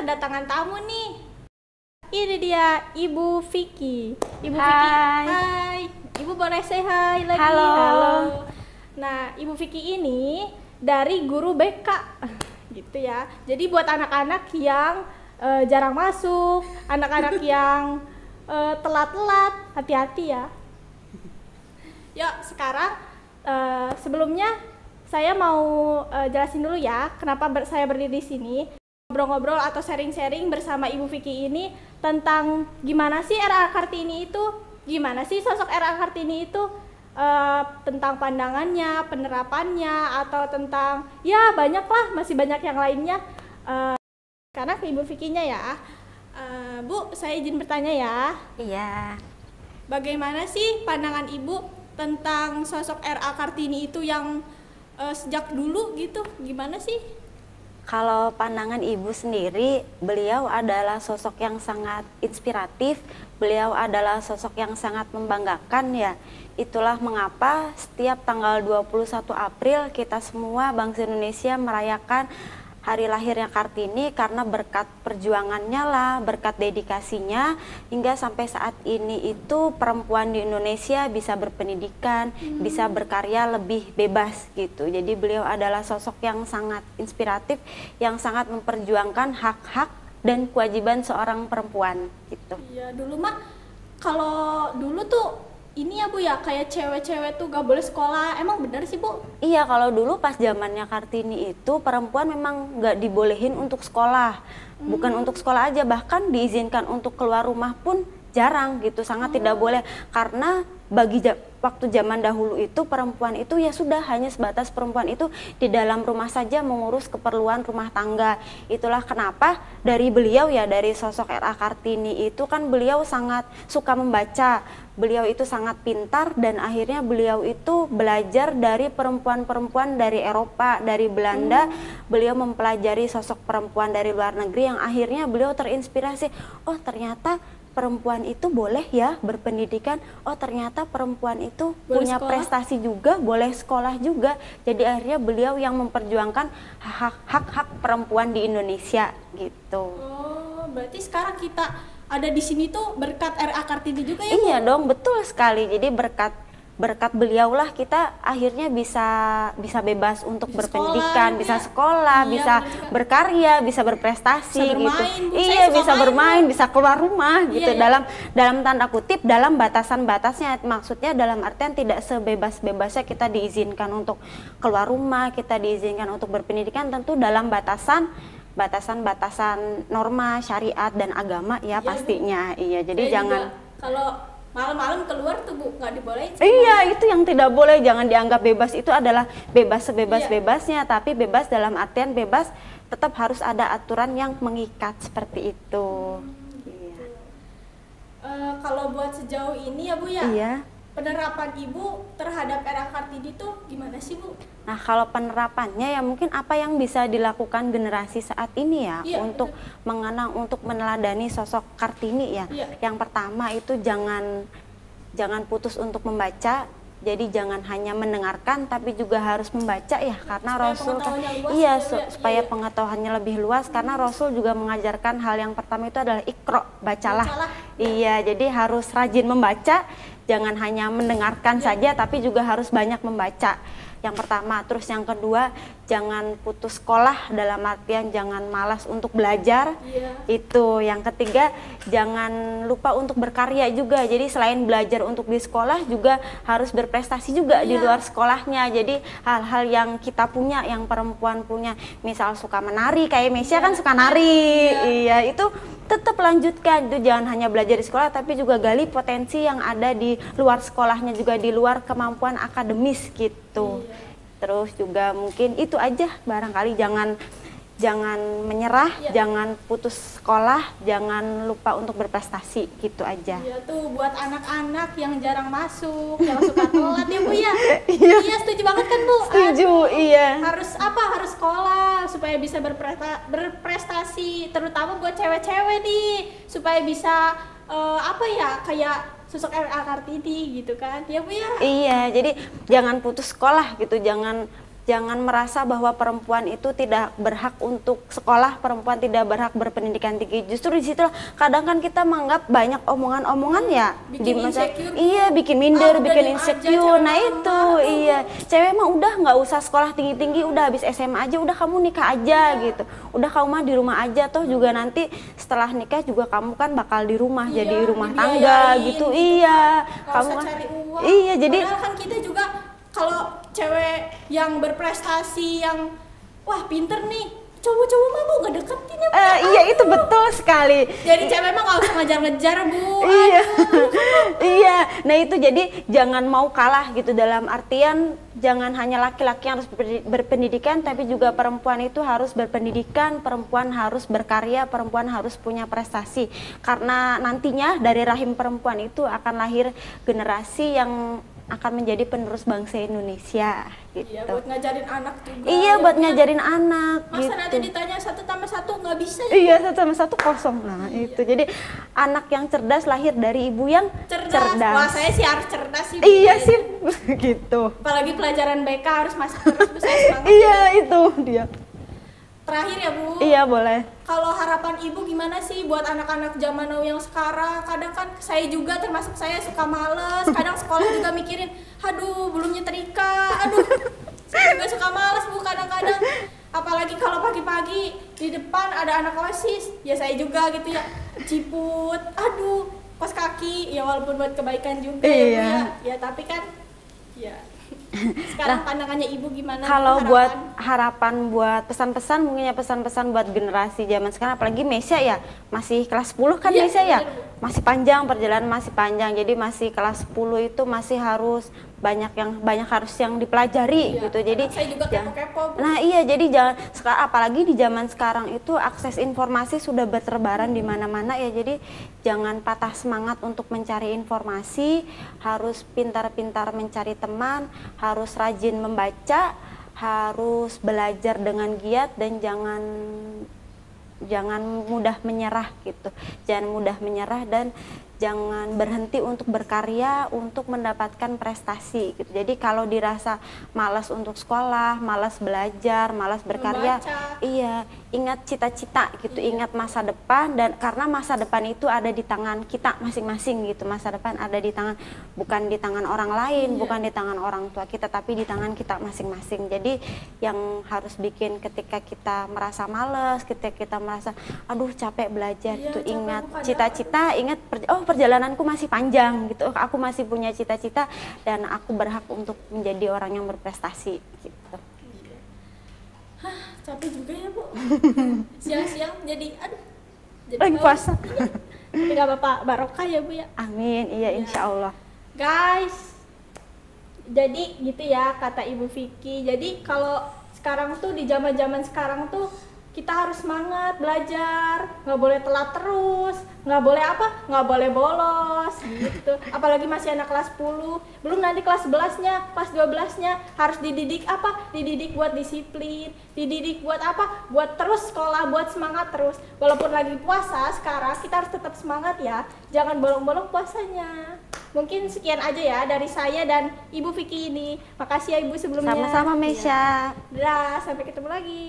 kedatangan tamu nih. Ini dia Ibu Vicky. Ibu Hai. Vicky, hai. Ibu boleh say hi lagi. Halo. Nah, Ibu Vicky ini dari guru BK, gitu ya. Jadi buat anak-anak yang jarang masuk, anak-anak yang telat-telat, hati-hati ya. Yuk, sekarang sebelumnya saya mau jelasin dulu ya kenapa saya berdiri di sini. Ngobrol-ngobrol atau sharing-sharing bersama Ibu Vicky ini tentang gimana sih RA Kartini itu, gimana sih sosok RA Kartini itu, tentang pandangannya, penerapannya, atau tentang ya banyak lah, masih banyak yang lainnya. Karena ke Ibu Vicky-nya ya. Bu, saya izin bertanya ya. Iya. Bagaimana sih pandangan Ibu tentang sosok RA Kartini itu yang sejak dulu gitu, gimana sih? Kalau pandangan Ibu sendiri, beliau adalah sosok yang sangat inspiratif, beliau adalah sosok yang sangat membanggakan ya. Itulah mengapa setiap tanggal 21 April kita semua bangsa Indonesia merayakan hari lahirnya Kartini, karena berkat perjuangannya lah, berkat dedikasinya, hingga sampai saat ini itu perempuan di Indonesia bisa berpendidikan, bisa berkarya lebih bebas gitu. Jadi beliau adalah sosok yang sangat inspiratif, yang sangat memperjuangkan hak-hak dan kewajiban seorang perempuan gitu. Iya, dulu mah kalau dulu tuh ini ya Bu ya, kayak cewek-cewek tuh gak boleh sekolah. Emang bener sih Bu? Iya, kalau dulu pas zamannya Kartini itu perempuan memang nggak dibolehin untuk sekolah. Bukan untuk sekolah aja, bahkan diizinkan untuk keluar rumah pun jarang gitu, sangat tidak boleh. Karena bagi waktu zaman dahulu itu perempuan itu ya sudah hanya sebatas perempuan itu di dalam rumah saja mengurus keperluan rumah tangga. Itulah kenapa dari beliau ya, dari sosok RA Kartini itu kan beliau sangat suka membaca. Beliau itu sangat pintar dan akhirnya beliau itu belajar dari perempuan-perempuan dari Eropa, dari Belanda. Beliau mempelajari sosok perempuan dari luar negeri yang akhirnya beliau terinspirasi. Oh, ternyata perempuan itu boleh ya berpendidikan. Oh, ternyata perempuan itu boleh punya sekolah. prestasi juga, boleh sekolah juga. Jadi akhirnya beliau yang memperjuangkan hak-hak perempuan di Indonesia gitu. Oh, berarti sekarang kita ada di sini tuh berkat RA Kartini juga ya Bu? Iya dong, betul sekali. Jadi berkat beliaulah kita akhirnya bisa bebas untuk Bisa berpendidikan, sekolah, bisa ya. sekolah, Iya, bisa bener juga. berkarya, bisa berprestasi Bisa gitu. bermain, Bu. Saya Iya, suka bisa main, bermain, Bu. bisa keluar rumah gitu. Iya, iya. Dalam tanda kutip, dalam batasan-batasnya. Maksudnya dalam artian tidak sebebas-bebasnya kita diizinkan untuk keluar rumah, kita diizinkan untuk berpendidikan, tentu dalam batasan norma syariat dan agama ya, Iya, Bu. pastinya. Iya, jadi Saya jangan juga kalau malam-malam keluar tuh Bu, nggak dibolehin. iya, itu yang tidak boleh, jangan dianggap bebas. Itu adalah bebas sebebas-bebasnya, tapi bebas dalam artian bebas tetap harus ada aturan yang mengikat seperti itu. Iya. Kalau buat sejauh ini ya Bu ya, Iya. penerapan Ibu terhadap RA Kartini tuh gimana sih Bu? Nah, kalau penerapannya ya mungkin apa yang bisa dilakukan generasi saat ini ya, Iya, untuk mengenang, untuk meneladani sosok Kartini ya. Iya. Yang pertama itu jangan putus untuk membaca. Jadi jangan hanya mendengarkan tapi juga harus membaca ya, karena Supaya Rasul pengetahuannya luas iya ya, Bu, ya? supaya Iya. pengetahuannya lebih luas, karena Rasul juga mengajarkan hal yang pertama itu adalah Iqra, bacalah. Bacalah. Iya, jadi harus rajin membaca, jangan hanya mendengarkan saja tapi juga harus banyak membaca. Yang pertama, terus yang kedua, jangan putus sekolah, dalam artian jangan malas untuk belajar. Iya. Itu yang ketiga, jangan lupa untuk berkarya juga. Jadi selain belajar untuk di sekolah juga harus berprestasi juga di Iya. luar sekolahnya. Jadi hal-hal yang kita punya, yang perempuan punya, misal suka menari kayak Mesya kan suka nari. Iya, itu tetap lanjutkan. Itu jangan hanya belajar di sekolah tapi juga gali potensi yang ada di luar sekolahnya, juga di luar kemampuan akademis gitu. Iya. Terus juga mungkin itu aja, barangkali jangan menyerah, Iya. jangan putus sekolah, jangan lupa untuk berprestasi, gitu aja. Iya tuh buat anak-anak yang jarang masuk, yang suka telat ya Bu ya. Iya. Iya, setuju banget kan Bu? Setuju, iya. Harus harus sekolah supaya bisa berprestasi, terutama buat cewek-cewek nih, supaya bisa kayak sosok RA Kartini gitu kan ya Bu ya. Iya, jadi jangan putus sekolah gitu, jangan jangan merasa bahwa perempuan itu tidak berhak untuk sekolah, perempuan tidak berhak berpendidikan tinggi. Justru di situ kadang kan kita menganggap banyak omongan-omongan ya Bikin insecure, iya bikin minder, udah bikin diem aja, insecure. cewek Nah mah itu lemah. iya, cewek mah udah nggak usah sekolah tinggi-tinggi, udah habis SMA aja udah kamu nikah aja gitu. Udah kamu mah di rumah aja, toh juga nanti setelah nikah juga kamu kan bakal di rumah, Iya, jadi rumah dibiayain tangga gitu. Iya, Nggak kamu usah kan- cari uang. iya jadi Padahal kan kita juga kalau cewek yang berprestasi, yang wah pinter nih, cowok-cowok mah mau ngedeketin ya, Bu. iya itu betul sekali. Jadi cewek mah nggak usah ngejar-ngejar, Bu. Iya, Aduh. iya. Nah itu jadi jangan mau kalah gitu, dalam artian jangan hanya laki-laki yang harus berpendidikan, tapi juga perempuan itu harus berpendidikan, perempuan harus berkarya, perempuan harus punya prestasi. Karena nantinya dari rahim perempuan itu akan lahir generasi yang akan menjadi penerus bangsa Indonesia gitu. Iya, buat ngajarin anak juga. Iya, Ya, buat Bu, ya. ngajarin anak Masa gitu. nanti ditanya 1+1 nggak bisa ya? Iya, 1+1 kosong. Nah, itu. Jadi anak yang cerdas lahir dari ibu yang Cerdas. Wah, saya sih harus cerdas sih, Bu. Iya sih, gitu. Apalagi pelajaran BK harus masuk terus, Bu. Saya semangat. Iya, itu dia. Terakhir ya, Bu. Iya, boleh. Kalau harapan ibu gimana sih buat anak-anak zaman now yang sekarang? Kadang kan saya juga, termasuk saya, suka males. Kadang sekolah juga mikirin, aduh belum nyetrika, aduh saya juga suka males, Bu, kadang-kadang. Apalagi kalau pagi-pagi di depan ada anak OSIS, ya saya juga gitu ya, ciput, aduh kos kaki, ya walaupun buat kebaikan juga ya, Bu, Iya. ya tapi kan ya sekarang pandangannya ibu gimana? Kalau Harapan? buat harapan buat pesan-pesan, mungkin ya pesan-pesan buat generasi zaman sekarang, apalagi Mesya ya masih kelas 10 kan, Iya, Mesya ya bener, Bu. masih panjang, perjalanan masih panjang, jadi masih kelas 10 itu masih harus banyak harus yang dipelajari Iya, gitu. Jadi kadang saya juga jangan- kepo-kepo, Bu. nah iya, jadi jangan sekarang, apalagi di zaman sekarang itu akses informasi sudah berterbaran di mana-mana ya, jadi jangan patah semangat untuk mencari informasi, harus pintar-pintar mencari teman, harus rajin membaca, harus belajar dengan giat, dan jangan mudah menyerah gitu. Jangan mudah menyerah dan jangan berhenti untuk berkarya untuk mendapatkan prestasi gitu. Jadi kalau dirasa malas untuk sekolah, malas belajar, malas berkarya, Membaca. iya, ingat cita-cita gitu, Iya. ingat masa depan, dan karena masa depan itu ada di tangan kita masing-masing gitu. Masa depan ada di tangan, bukan di tangan orang lain, Iya. bukan di tangan orang tua kita, tapi di tangan kita masing-masing. Jadi yang harus bikin ketika kita merasa malas, ketika kita merasa aduh capek belajar, Iya, itu capek, ingat Bu, kadang. cita-cita, ingat perjalananku masih panjang gitu. Aku masih punya cita-cita dan aku berhak untuk menjadi orang yang berprestasi gitu. Hah, capek juga ya, Bu. Siang-siang jadi aduh. Jadi Lagi haus. puasa. Iya. Tapi gak apa-apa, barokah ya, Bu ya. Amin, iya Iya. insya Allah. Guys, jadi gitu ya kata Ibu Vicky. Jadi kalau sekarang tuh, di zaman-zaman sekarang tuh, kita harus semangat belajar, nggak boleh telat terus, nggak boleh apa, nggak boleh bolos gitu. Apalagi masih anak kelas 10, belum nanti kelas 11-nya, kelas 12-nya harus dididik apa? Dididik buat disiplin, dididik buat apa? Buat terus sekolah, buat semangat terus. Walaupun lagi puasa sekarang, kita harus tetap semangat ya, jangan bolong-bolong puasanya. Mungkin sekian aja ya dari saya dan Ibu Vicky ini. Makasih ya Ibu sebelumnya. Sama-sama Mesya. Dah, sampai ketemu lagi.